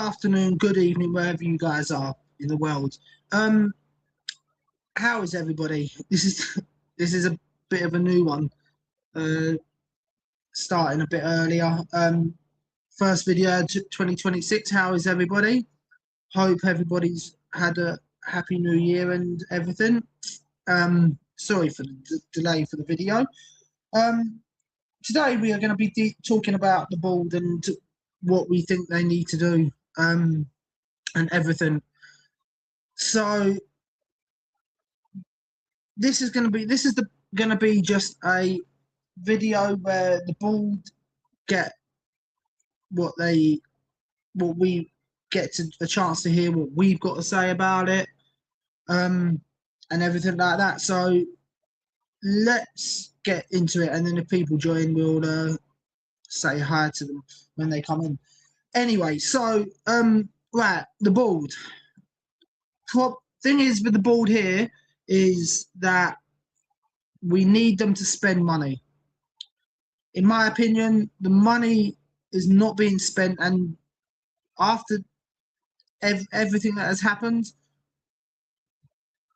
afternoon, good evening, wherever you guys are in the world. How is everybody? This is a bit of a new one. Starting a bit earlier. First video 2026. How is everybody? Hope everybody's had a happy new year and everything. Sorry for the delay for the video. Today we are going to be talking about the board and what we think they need to do and everything. So this is going to be just a video where the board get what we get to a chance to hear what we've got to say about it, and everything like that. So let's get into it, and then if people join, we'll say hi to them when they come in. Anyway, so right, the board. Thing is with the board here is that we need them to spend money. In my opinion, the money is not being spent, and after everything that has happened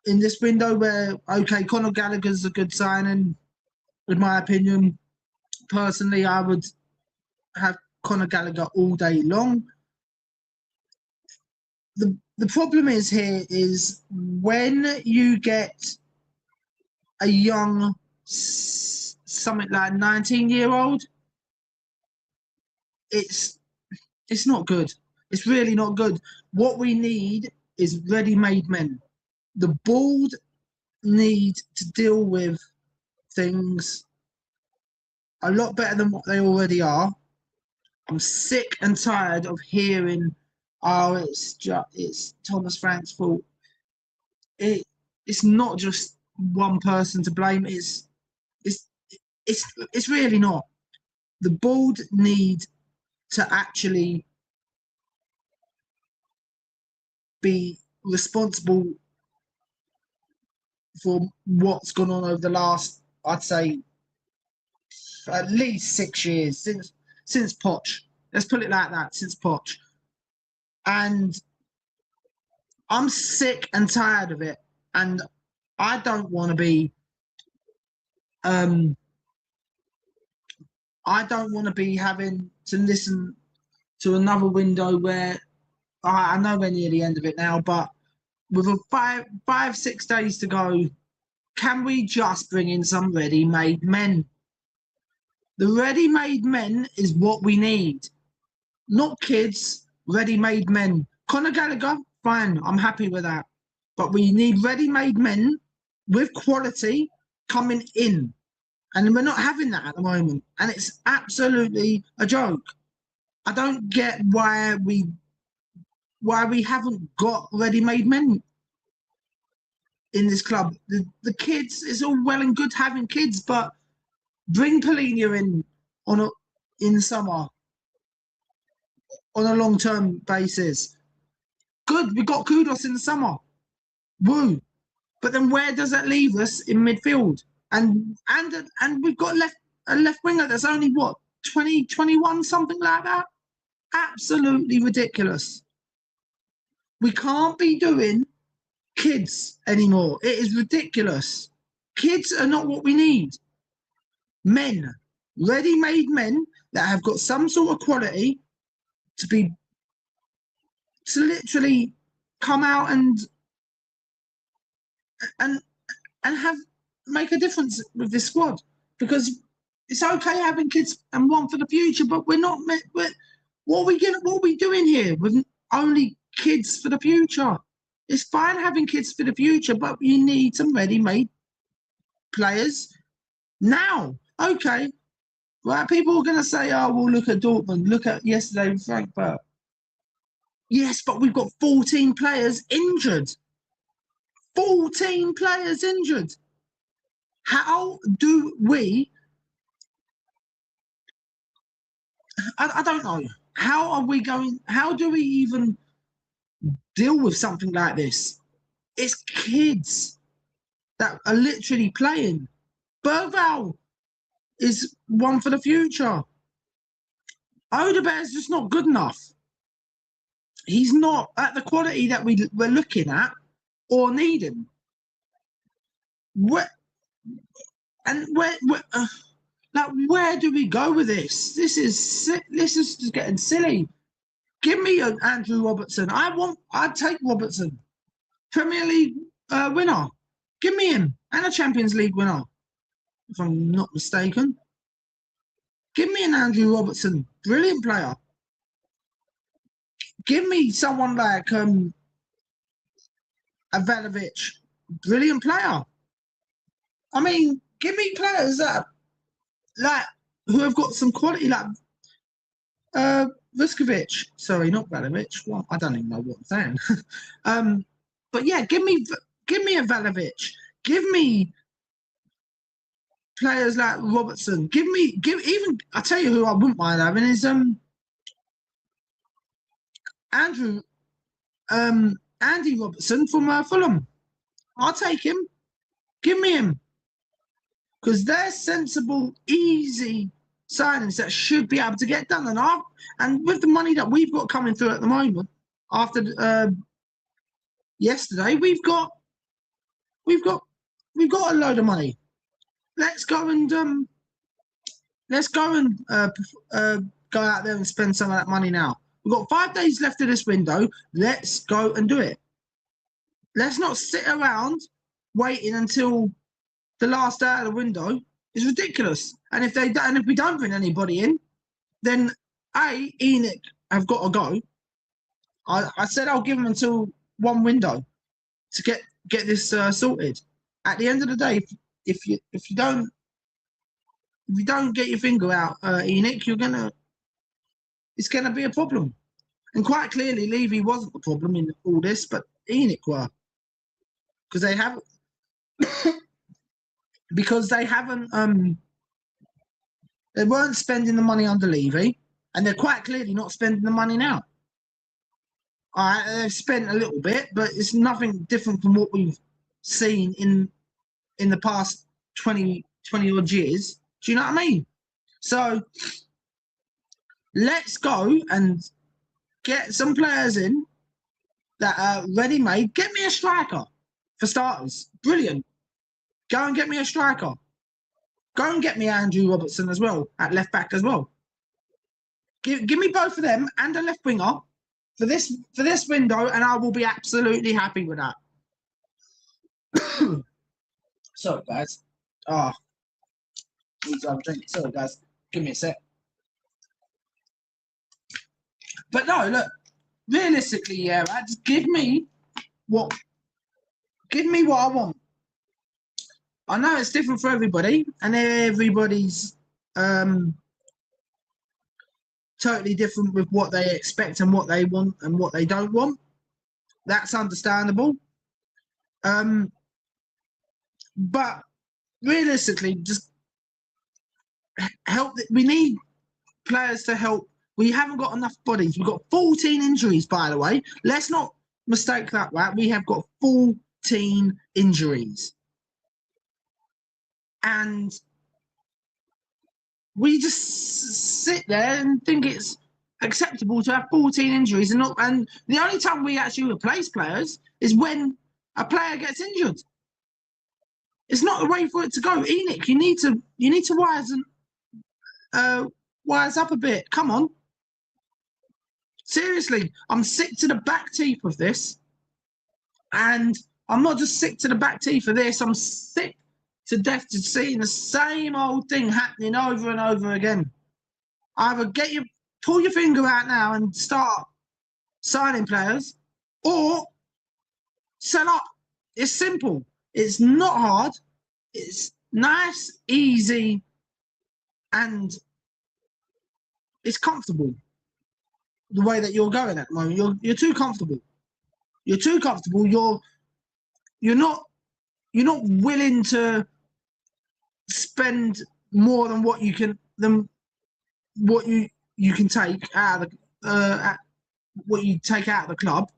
in this window, where okay, Conor Gallagher's a good signing, in my opinion. Personally, I would have Conor Gallagher all day long. The problem is here is when you get a young, something like 19-year-old, it's not good. It's really not good. What we need is ready-made men. The board need to deal with things a lot better than what they already are. I'm sick and tired of hearing, "Oh, it's Thomas Frank's fault." It's not just one person to blame. It's really not. The board need to actually be responsible for what's gone on over the last, I'd say, at least 6 years since Poch. Let's put it like that, since Poch. And I'm sick and tired of it. And I don't want to be having to listen to another window where I know we're near the end of it now, but with a 5-6 days to go, can we just bring in some ready-made men? The ready-made men is what we need. Not kids, ready-made men. Conor Gallagher, fine, I'm happy with that. But we need ready-made men with quality coming in. And we're not having that at the moment. And it's absolutely a joke. I don't get why we haven't got ready-made men in this club. The kids, it's all well and good having kids, but bring Palhinha in in the summer on a long-term basis. Good, we got Kudus in the summer. Woo. But then where does that leave us in midfield? And we've got a left winger that's only what, 20, 21, something like that? Absolutely ridiculous. We can't be doing kids anymore. It is ridiculous. Kids are not what we need. Men, ready-made men that have got some sort of quality to literally come out and make a difference with this squad. Because it's okay having kids and one for the future, but we're not. What are we doing here with only kids for the future? It's fine having kids for the future, but you need some ready-made players now. Okay, right? People are going to say, "Oh, well, look at Dortmund. Look at yesterday with Frankfurt." Yes, but we've got 14 players injured. 14 players injured. How do we? I don't know. How do we even deal with something like this? It's kids that are literally playing. Bergvall is one for the future. Odegaard is just not good enough. he's not at the quality that we're looking at or needing. Where where do we go with this? This is just getting silly. Give me an Andrew Robertson. I'd take Robertson. Premier League winner. Give me him. And a Champions League winner, if I'm not mistaken. Give me an Andrew Robertson. Brilliant player. Give me someone like Ivanovic. Brilliant player. I mean, give me players that who have got some quality, like Vuskovic. Sorry, not Valovic. Well, I don't even know what I'm saying. But yeah, give me a Valovic. Give me players like Robertson. Even. I tell you who I wouldn't mind having is Andy Robertson from Fulham. I'll take him. Give me him. Because they're sensible, easy signings that should be able to get done. And with the money that we've got coming through at the moment, after yesterday, we've got a load of money. Let's go and go out there and spend some of that money now. We've got 5 days left of this window. Let's go and do it. Let's not sit around waiting until the last day of the window. Is ridiculous. And if we don't bring anybody in, then ENIC have got to go. I said I'll give them until one window to get this sorted. At the end of the day, if you don't get your finger out, ENIC, it's gonna be a problem. And quite clearly, Levy wasn't the problem in all this, but ENIC were, because they haven't they weren't spending the money under Levy, and they're quite clearly not spending the money now. All right, they've spent a little bit, but it's nothing different from what we've seen in the past 20 odd years. Do you know what I mean? So let's go and get some players in that are ready-made. Get me a striker, for starters. Brilliant. Go and get me a striker. Go and get me Andrew Robertson as well, at left back as well. Give me both of them and a left winger for this window, and I will be absolutely happy with that. Sorry, guys. Sorry, guys. Give me a sec. But no, look. Realistically, yeah, right? Just give me what I want. I know it's different for everybody, and everybody's totally different with what they expect and what they want and what they don't want. That's understandable. But realistically, just help. We need players to help. We haven't got enough bodies. We've got 14 injuries, by the way. Let's not mistake that, right? We have got 14 injuries. And we just sit there and think it's acceptable to have 14 injuries, and the only time we actually replace players is when a player gets injured. It's not the way for it to go. ENIC, you need to wise up a bit. Come on. Seriously, I'm sick to the back teeth of this. And I'm not just sick to the back teeth of this, I'm sick to death to seeing the same old thing happening over and over again. Either pull your finger out now and start signing players, or sell up. It's simple. It's not hard. It's nice, easy, and it's comfortable. The way that you're going at the moment, you're too comfortable. You're too comfortable. You're not willing to spend more than what you can take out of what you take out of the club,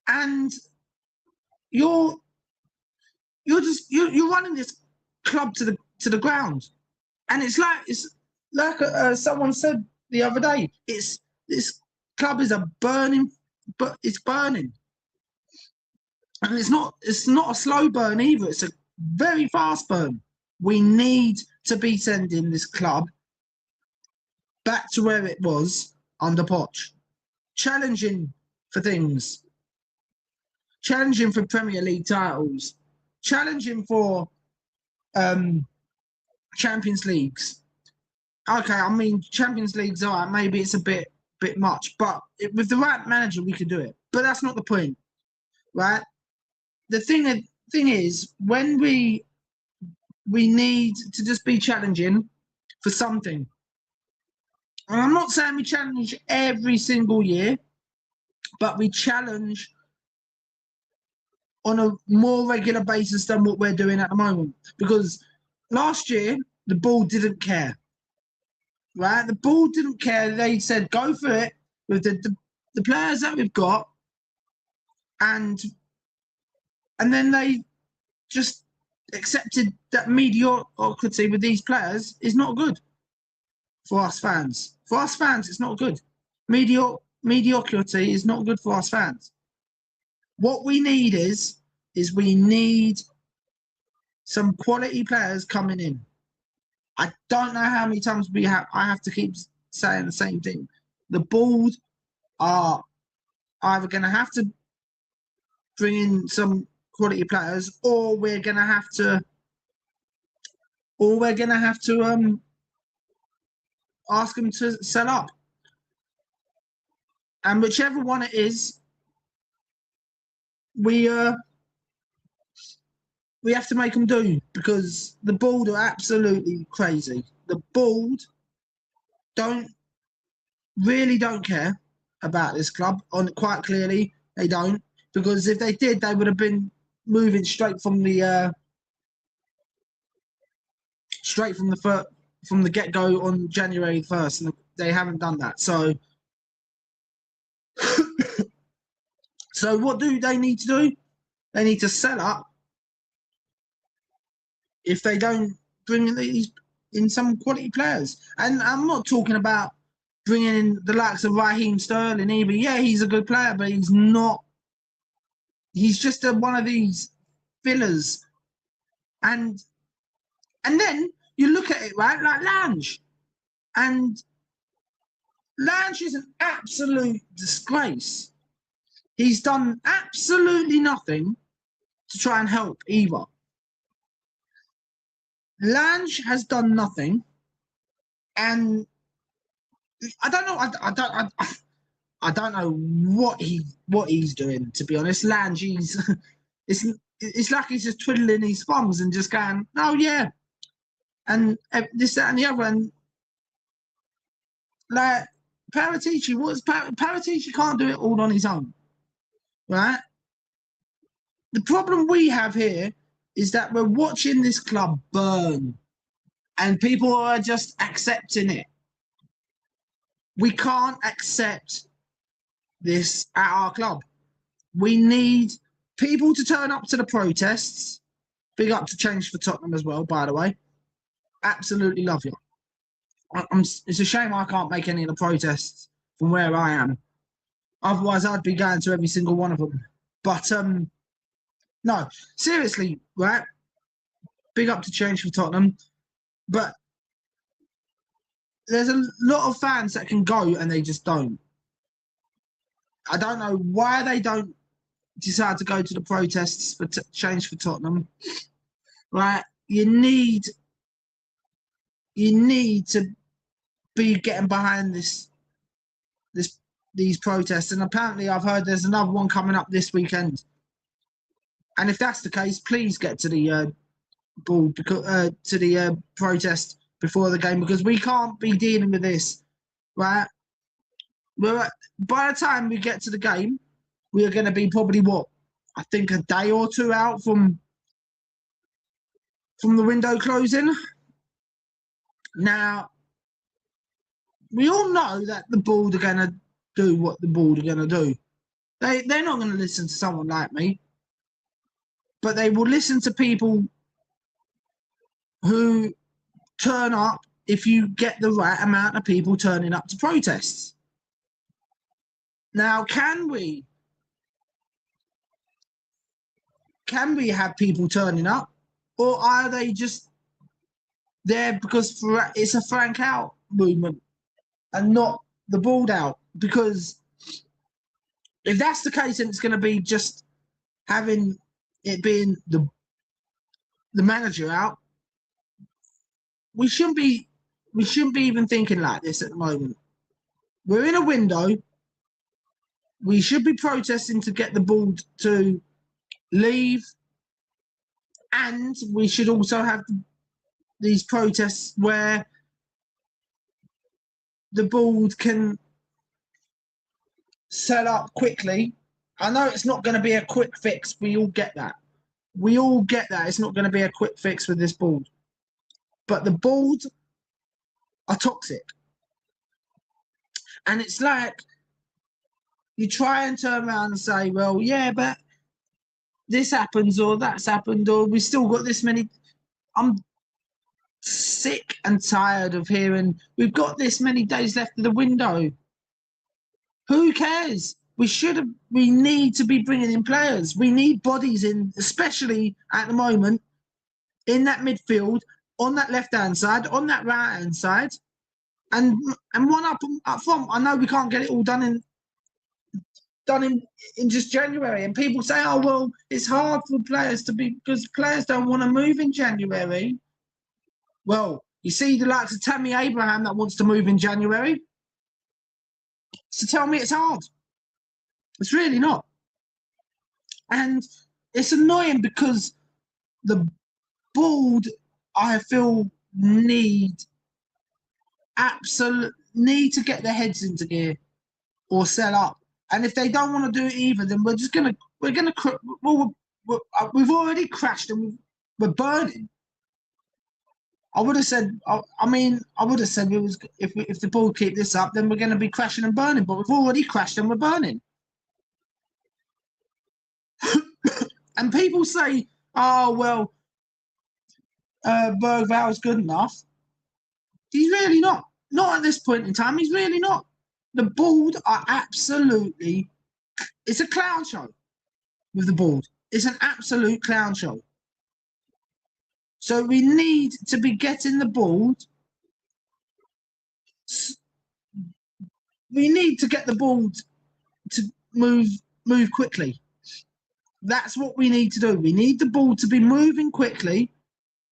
and you're running this club to the ground, and it's like someone said the other day, it's club is a burning, but it's burning, and it's not a slow burn either. It's a very fast burn. We need to be sending this club back to where it was under Poch, challenging for things, challenging for Premier League titles, challenging for Champions Leagues. Okay, I mean Champions Leagues are maybe it's a bit much, but with the right manager we can do it. But that's not the point, right? The thing is when we need to just be challenging for something. And I'm not saying we challenge every single year, but we challenge on a more regular basis than what we're doing at the moment. Because last year, the ball didn't care, right? The ball didn't care. They said, go for it with the players that we've got. And then they just accepted that mediocrity with these players is not good for us fans. For us fans, it's not good. Mediocrity is not good for us fans. What we need is we need some quality players coming in. I don't know how many times I have to keep saying the same thing. The Board are either going to have to bring in some quality players, or we're going to have to ask them to sell up. And whichever one it is, we have to make them do, because the Board are absolutely crazy. The Board don't care about this club. Quite clearly, they don't, because if they did, they would have been moving straight from the get-go on January 1st, and they haven't done that. So so what do they need to do? They need to sell up if they don't bring in some quality players. And I'm not talking about bringing in the likes of Raheem Sterling either. Yeah, he's a good player, but he's not. He's just one of these fillers. And then you look at it, right, like Lange. And Lange is an absolute disgrace. He's done absolutely nothing to try and help either. Lange has done nothing, and I don't know. I don't know what he's doing, to be honest. Lange, it's like he's just twiddling his thumbs and just going, "Oh yeah," and this, that, and the other. And like Paratici, Paratici can't do it all on his own, right? The problem we have here is that we're watching this club burn, and people are just accepting it. We can't accept this at our club. We need people to turn up to the protests. Big up to Change for Tottenham as well, by the way. Absolutely love you. It's a shame I can't make any of the protests from where I am. Otherwise, I'd be going to every single one of them. But no, seriously, right? Big up to Change for Tottenham. But there's a lot of fans that can go and they just don't. I don't know why they don't decide to go to the protests for Change for Tottenham. Right? You need to be getting behind these protests, and apparently I've heard there's another one coming up this weekend. And if that's the case, please get to the protest before the game, because we can't be dealing with this, right? By the time we get to the game, we are going to be probably I think a day or two out from the window closing. Now, we all know that the Board are going to do what the Board are going to do. They're not going to listen to someone like me, but they will listen to people who turn up if you get the right amount of people turning up to protests. Now, can we have people turning up, or are they just there because it's a Frank out movement and not the balled out? Because if that's the case, then it's going to be just having it being the manager out. We shouldn't be even thinking like this at the moment. We're in a window. We should be protesting to get the board to leave, and we should also have these protests where the board can sell up quickly. I know it's not going to be a quick fix. We all get that. It's not going to be a quick fix with this board. But the board are toxic. And it's like you try and turn around and say, well, yeah, but this happens or that's happened or we still got this many. I'm sick and tired of hearing we've got this many days left of the window. Who cares? We need to be bringing in players. We need bodies in, especially at the moment, in that midfield, on that left-hand side, on that right-hand side, and one up front. I know we can't get it all done in just January. And people say, oh, well, it's hard for players because players don't want to move in January. Well, you see the likes of Tammy Abraham that wants to move in January. So tell me it's hard. It's really not. And it's annoying because the board, I feel, need to get their heads into gear or sell up. And if they don't want to do it either, then we've already crashed and we're burning. I would have said it was if the board keep this up, then we're going to be crashing and burning. But we've already crashed and we're burning. And people say, "Oh well, Bergval's good enough." He's really not. Not at this point in time. He's really not. The board are absolutely. It's a clown show with the board. It's an absolute clown show. So we need to be getting the board. We need to get the board to move quickly. That's what we need to do. We need the ball to be moving quickly,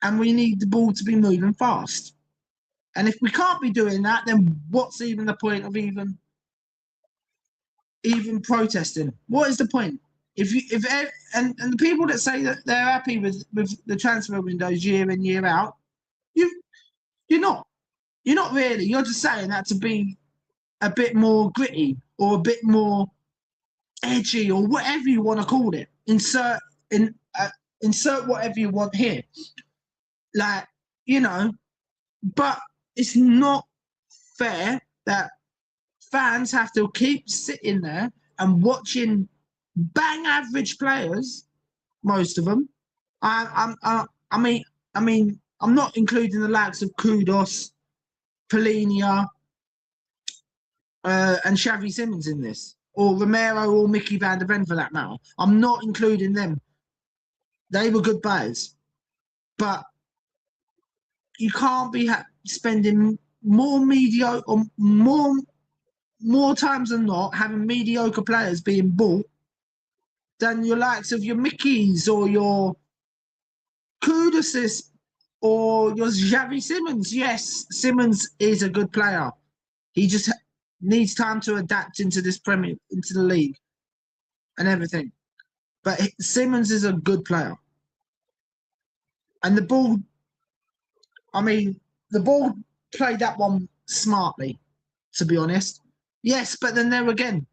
and we need the ball to be moving fast. And if we can't be doing that, then what's even the point of even protesting? What is the point? And the people that say that they're happy with the transfer windows year in year out, you're not really. You're just saying that to be a bit more gritty or a bit more edgy or whatever you want to call it. Insert whatever you want here, but it's not fair that fans have to keep sitting there and watching bang average players, most of them. I mean, I'm not including the likes of Kudus, Polinia, and Xavi Simons in this, or Romero or Mickey van der Ven for that matter. I'm not including them. They were good players. But you can't be spending more times than not having mediocre players being bought than your likes of your Mickeys or your Kuduses or your Xavi Simons. Yes, Simons is a good player. He just needs time to adapt into the league and everything. But Simons is a good player. And the ball played that one smartly, to be honest. Yes, but then there again,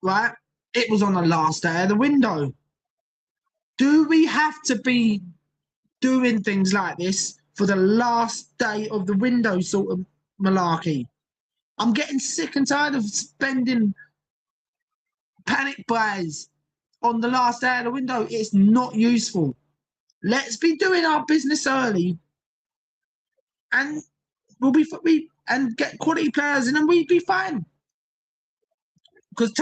right? It was on the last day of the window. Do we have to be doing things like this for the last day of the window sort of malarkey? I'm getting sick and tired of spending panic buys on the last day of the window. It's not useful. Let's be doing our business early, and we'll be and get quality players in, and we'd be fine. because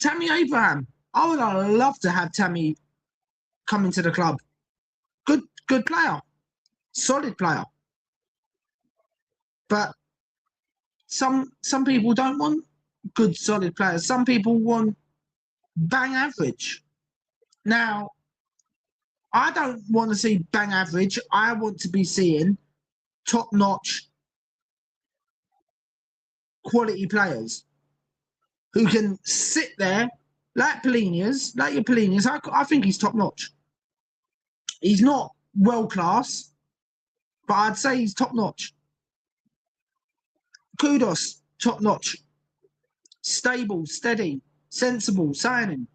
Tammy Abraham, I would love to have Tammy come into the club. Good player, solid player. But some people don't want good, solid players. Some people want bang average. Now, I don't want to see bang average. I want to be seeing top-notch quality players who can sit there like Polinius, like your Polinius. I think he's top-notch. He's not world-class, but I'd say he's top-notch. Kudus, top-notch. Stable, steady, sensible signing.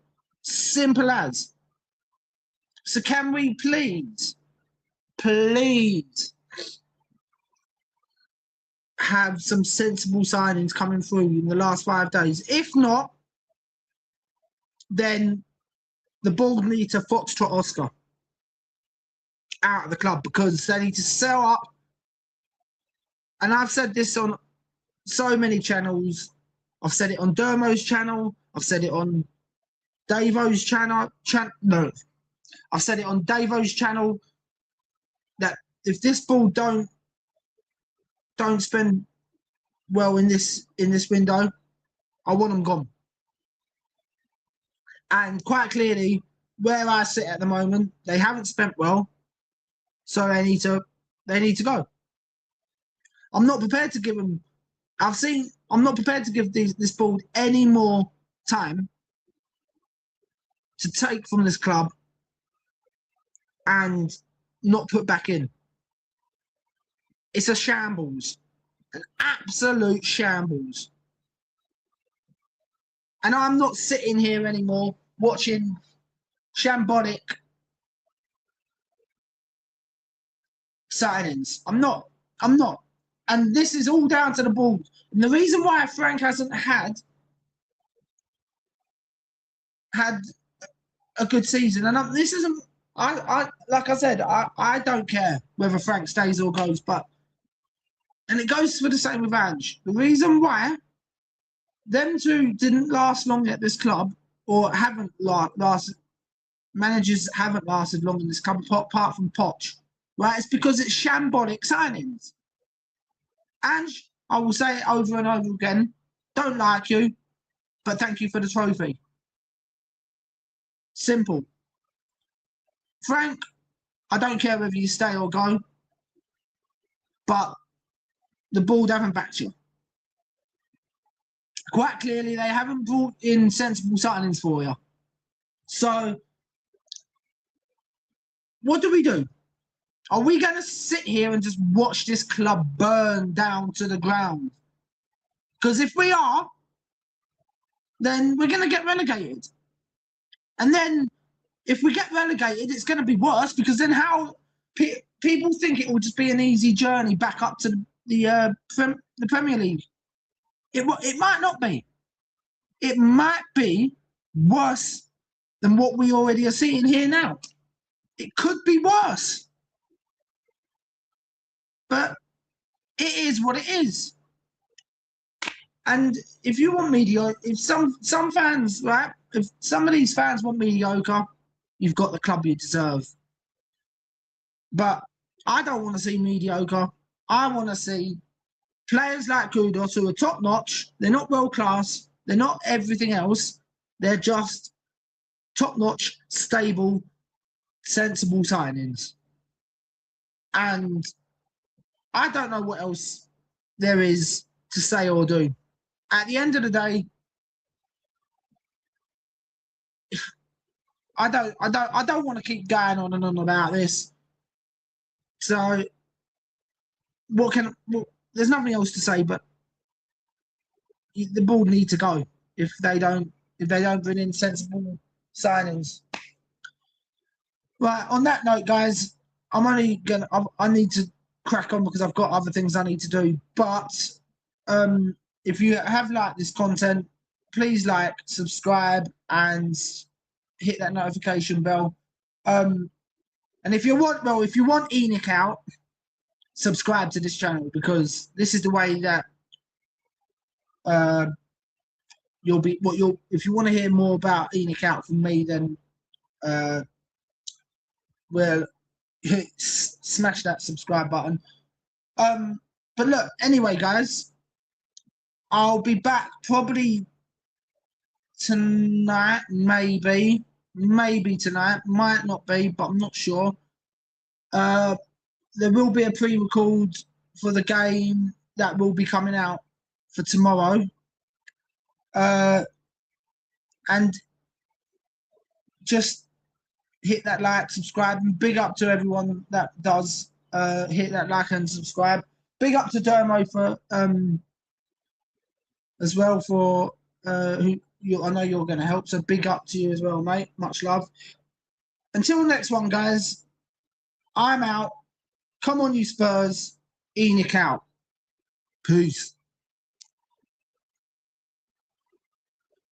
Simple as. So can we please have some sensible signings coming through in the last 5 days? If not, then the board need to foxtrot Oscar out of the club, because they need to sell up. And I've said this on so many channels. I've said it on Dermo's channel. I've said it on Davo's channel. No, I've said it on Davo's channel that if this board don't spend well in this window, I want them gone. And quite clearly, where I sit at the moment, they haven't spent well, so they need to go. I'm not prepared to give them. I'm not prepared to give this board any more time to take from this club and not put back in. It's a shambles, an absolute shambles. And I'm not sitting here anymore watching shambolic signings. I'm not. And this is all down to the board. And the reason why Frank hasn't had a good season, and this isn't. I like I said, I don't care whether Frank stays or goes, and it goes for the same with Ange. The reason why them two didn't last long at this club, or haven't lasted, managers haven't lasted long in this club apart from Poch, right? It's because it's shambolic signings. Ange, I will say it over and over again, don't like you, but thank you for the trophy. Simple. Frank, I don't care whether you stay or go, but the board haven't backed you. Quite clearly, they haven't brought in sensible signings for you. So, what do? Are we going to sit here and just watch this club burn down to the ground? Because if we are, then we're going to get relegated. And then if we get relegated, it's going to be worse, because then how people think it will just be an easy journey back up to the Premier League. It might not be. It might be worse than what we already are seeing here now. It could be worse. But it is what it is. And if you want mediocre, if some fans, right, if some of these fans want mediocre, you've got the club you deserve. But I don't want to see mediocre. I want to see players like Kudus who are top-notch. They're not world-class. They're not everything else. They're just top-notch, stable, sensible signings. And I don't know what else there is to say or do. At the end of the day, I don't want to keep going on and on about this. So there's nothing else to say, but the board need to go if they don't bring in sensible signings. Right, on that note, guys, I need to crack on because I've got other things I need to do. But if you have liked this content, please like, subscribe, and hit that notification bell. And if you want ENIC out, subscribe to this channel, because this is the way that you'll be what you'll if you want to hear more about ENIC out from me, then well, smash that subscribe button. But look, anyway, guys, I'll be back probably tonight, maybe tonight, might not be, but I'm not sure. There will be a pre-record for the game that will be coming out for tomorrow. And just hit that like, subscribe, and big up to everyone that does hit that like and subscribe. Big up to Dermo for as well for who I know you're going to help. So big up to you as well, mate. Much love. Until the next one, guys. I'm out. Come on, you Spurs. ENIC out. Peace.